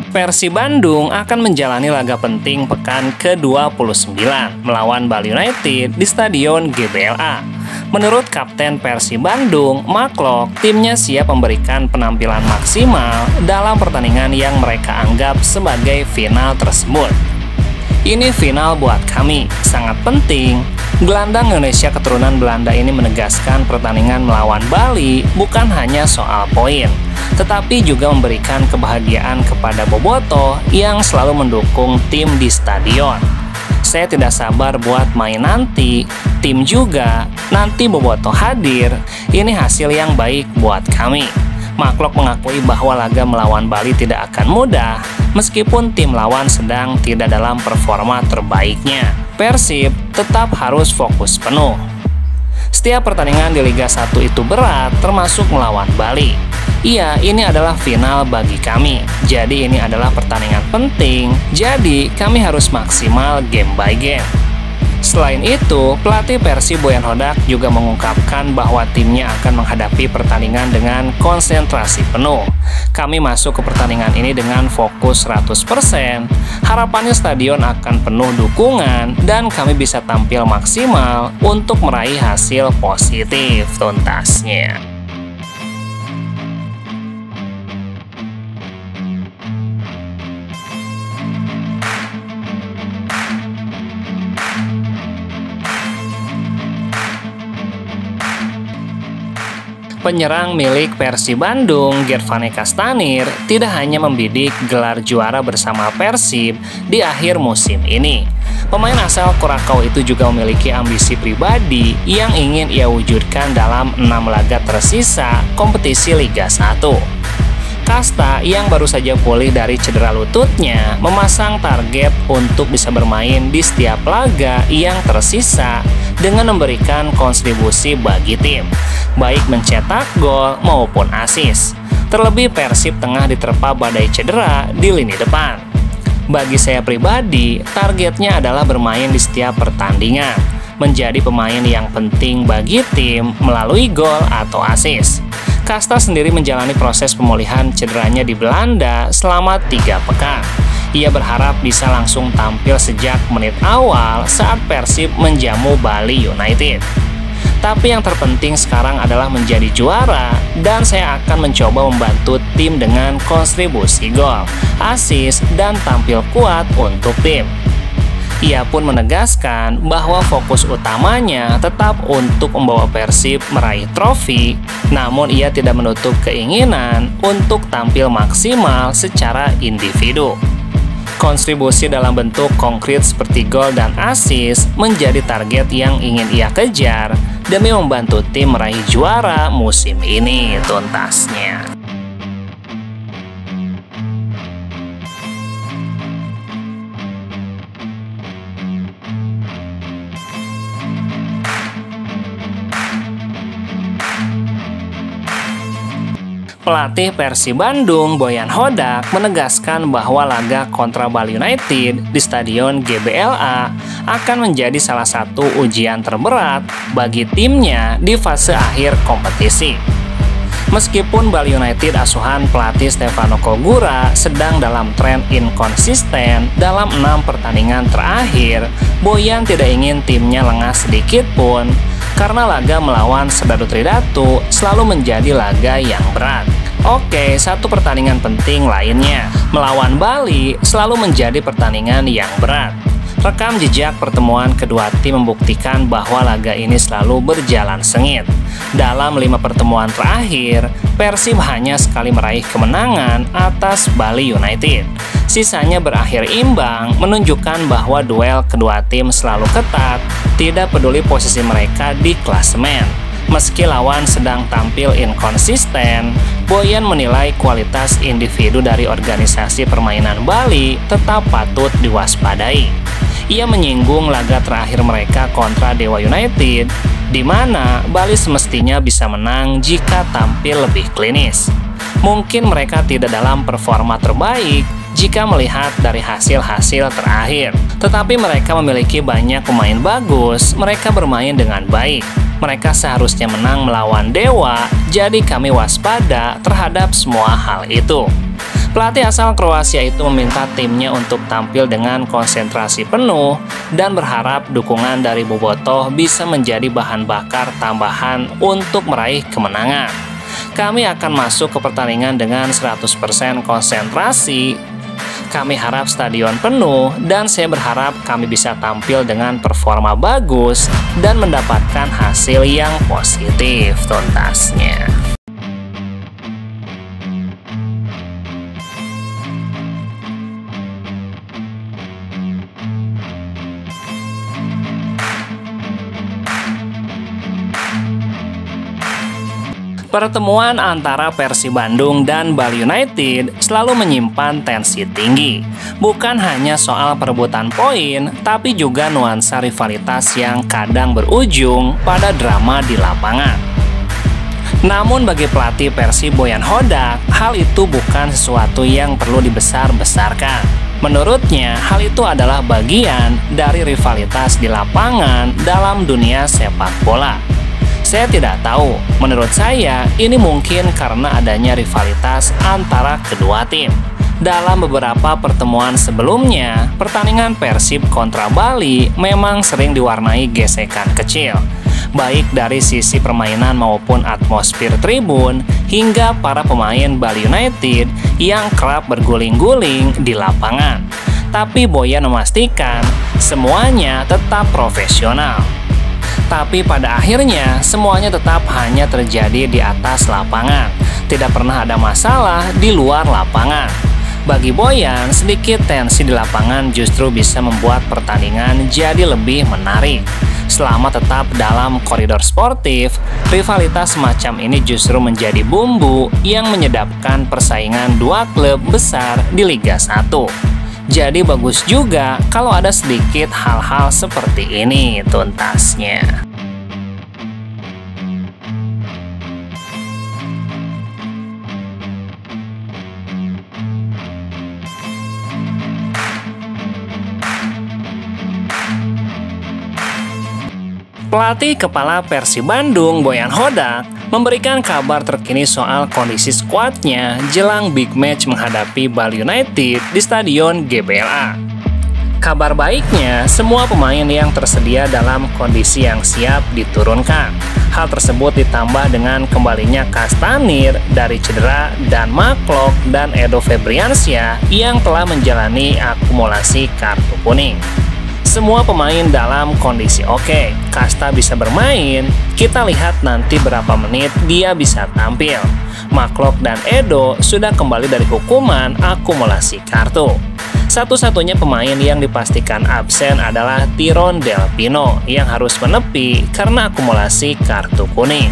Persib Bandung akan menjalani laga penting pekan ke-29 melawan Bali United di Stadion GBLA. Menurut Kapten Persib Bandung, Mark Locke, timnya siap memberikan penampilan maksimal dalam pertandingan yang mereka anggap sebagai final tersebut. Ini final buat kami, sangat penting. Gelandang Indonesia keturunan Belanda ini menegaskan pertandingan melawan Bali bukan hanya soal poin, tetapi juga memberikan kebahagiaan kepada Bobotoh yang selalu mendukung tim di stadion. Saya tidak sabar buat main nanti, tim juga, nanti Bobotoh hadir, ini hasil yang baik buat kami. Mark Locke mengakui bahwa laga melawan Bali tidak akan mudah, meskipun tim lawan sedang tidak dalam performa terbaiknya. Persib tetap harus fokus penuh. Setiap pertandingan di Liga 1 itu berat, termasuk melawan Bali. Iya, ini adalah final bagi kami. Jadi ini adalah pertandingan penting. Jadi kami harus maksimal game by game. Selain itu, pelatih Persib Boyan Hodak juga mengungkapkan bahwa timnya akan menghadapi pertandingan dengan konsentrasi penuh. Kami masuk ke pertandingan ini dengan fokus 100%. Harapannya stadion akan penuh dukungan dan kami bisa tampil maksimal untuk meraih hasil positif tuntasnya. Penyerang milik Persib Bandung, Gervane Kastanir, tidak hanya membidik gelar juara bersama Persib di akhir musim ini. Pemain asal Kurakau itu juga memiliki ambisi pribadi yang ingin ia wujudkan dalam 6 laga tersisa kompetisi Liga 1. Kasta yang baru saja pulih dari cedera lututnya memasang target untuk bisa bermain di setiap laga yang tersisa dengan memberikan kontribusi bagi tim, baik mencetak gol maupun assist. Terlebih Persib tengah diterpa badai cedera di lini depan. Bagi saya pribadi, targetnya adalah bermain di setiap pertandingan, menjadi pemain yang penting bagi tim melalui gol atau assist. Kasta sendiri menjalani proses pemulihan cederanya di Belanda selama 3 pekan. Ia berharap bisa langsung tampil sejak menit awal saat Persib menjamu Bali United. Tapi yang terpenting sekarang adalah menjadi juara dan saya akan mencoba membantu tim dengan kontribusi gol, assist, dan tampil kuat untuk tim. Ia pun menegaskan bahwa fokus utamanya tetap untuk membawa Persib meraih trofi, namun ia tidak menutup keinginan untuk tampil maksimal secara individu. Kontribusi dalam bentuk konkret seperti gol dan assist menjadi target yang ingin ia kejar demi membantu tim meraih juara musim ini tuntasnya. Pelatih Persib Bandung, Boyan Hodak, menegaskan bahwa laga kontra Bali United di Stadion GBLA akan menjadi salah satu ujian terberat bagi timnya di fase akhir kompetisi. Meskipun Bali United asuhan pelatih Stefano Cogura sedang dalam tren inkonsisten dalam 6 pertandingan terakhir, Boyan tidak ingin timnya lengah sedikit pun karena laga melawan Serdadu Tridatu selalu menjadi laga yang berat. Oke, satu pertandingan penting lainnya, melawan Bali selalu menjadi pertandingan yang berat. Rekam jejak pertemuan kedua tim membuktikan bahwa laga ini selalu berjalan sengit. Dalam 5 pertemuan terakhir, Persib hanya sekali meraih kemenangan atas Bali United. Sisanya berakhir imbang, menunjukkan bahwa duel kedua tim selalu ketat, tidak peduli posisi mereka di klasemen. Meski lawan sedang tampil inkonsisten, Boyan menilai kualitas individu dari organisasi permainan Bali tetap patut diwaspadai. Ia menyinggung laga terakhir mereka kontra Dewa United, di mana Bali semestinya bisa menang jika tampil lebih klinis. Mungkin mereka tidak dalam performa terbaik, jika melihat dari hasil-hasil terakhir. Tetapi mereka memiliki banyak pemain bagus, mereka bermain dengan baik. Mereka seharusnya menang melawan Dewa, jadi kami waspada terhadap semua hal itu. Pelatih asal Kroasia itu meminta timnya untuk tampil dengan konsentrasi penuh dan berharap dukungan dari Bobotoh bisa menjadi bahan bakar tambahan untuk meraih kemenangan. Kami akan masuk ke pertandingan dengan 100% konsentrasi. Kami harap stadion penuh dan saya berharap kami bisa tampil dengan performa bagus dan mendapatkan hasil yang positif, tuntasnya. Pertemuan antara Persib Bandung dan Bali United selalu menyimpan tensi tinggi. Bukan hanya soal perebutan poin, tapi juga nuansa rivalitas yang kadang berujung pada drama di lapangan. Namun bagi pelatih Persib Boyan Hodak, hal itu bukan sesuatu yang perlu dibesar-besarkan. Menurutnya, hal itu adalah bagian dari rivalitas di lapangan dalam dunia sepak bola. Saya tidak tahu, menurut saya ini mungkin karena adanya rivalitas antara kedua tim. Dalam beberapa pertemuan sebelumnya, pertandingan Persib kontra Bali memang sering diwarnai gesekan kecil, baik dari sisi permainan maupun atmosfer tribun, hingga para pemain Bali United yang kerap berguling-guling di lapangan. Tapi Boyan memastikan semuanya tetap profesional. Tapi pada akhirnya semuanya tetap hanya terjadi di atas lapangan. Tidak pernah ada masalah di luar lapangan. Bagi Boyan, sedikit tensi di lapangan justru bisa membuat pertandingan jadi lebih menarik. Selama tetap dalam koridor sportif, rivalitas semacam ini justru menjadi bumbu yang menyedapkan persaingan dua klub besar di Liga 1. Jadi bagus juga kalau ada sedikit hal-hal seperti ini, tuntasnya. Pelatih kepala Persib Bandung, Boyan Hodak, memberikan kabar terkini soal kondisi skuadnya jelang big match menghadapi Bali United di Stadion GBLA. Kabar baiknya, semua pemain yang tersedia dalam kondisi yang siap diturunkan. Hal tersebut ditambah dengan kembalinya Castanir dari cedera dan Maklok dan Edo Febriansyah yang telah menjalani akumulasi kartu kuning. Semua pemain dalam kondisi oke. Kasta bisa bermain, kita lihat nanti berapa menit dia bisa tampil. Maklok dan Edo sudah kembali dari hukuman akumulasi kartu. Satu-satunya pemain yang dipastikan absen adalah Tiron Del Pino yang harus menepi karena akumulasi kartu kuning.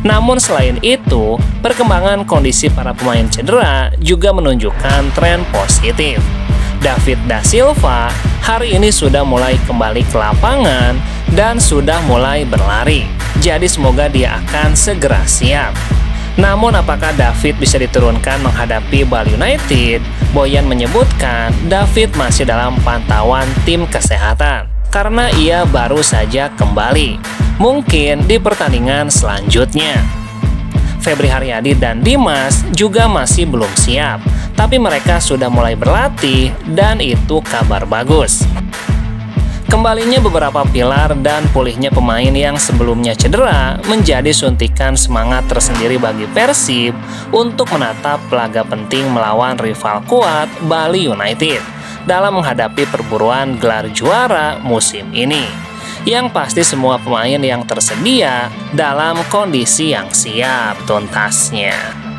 Namun selain itu, perkembangan kondisi para pemain cedera juga menunjukkan tren positif. David Da Silva hari ini sudah mulai kembali ke lapangan dan sudah mulai berlari. Jadi semoga dia akan segera siap. Namun apakah David bisa diturunkan menghadapi Bali United? Boyan menyebutkan David masih dalam pantauan tim kesehatan karena ia baru saja kembali. Mungkin di pertandingan selanjutnya. Febri Haryadi dan Dimas juga masih belum siap, tapi mereka sudah mulai berlatih dan itu kabar bagus. Kembalinya beberapa pilar dan pulihnya pemain yang sebelumnya cedera menjadi suntikan semangat tersendiri bagi Persib untuk menatap laga penting melawan rival kuat Bali United dalam menghadapi perburuan gelar juara musim ini. Yang pasti semua pemain yang tersedia dalam kondisi yang siap, tuntasnya.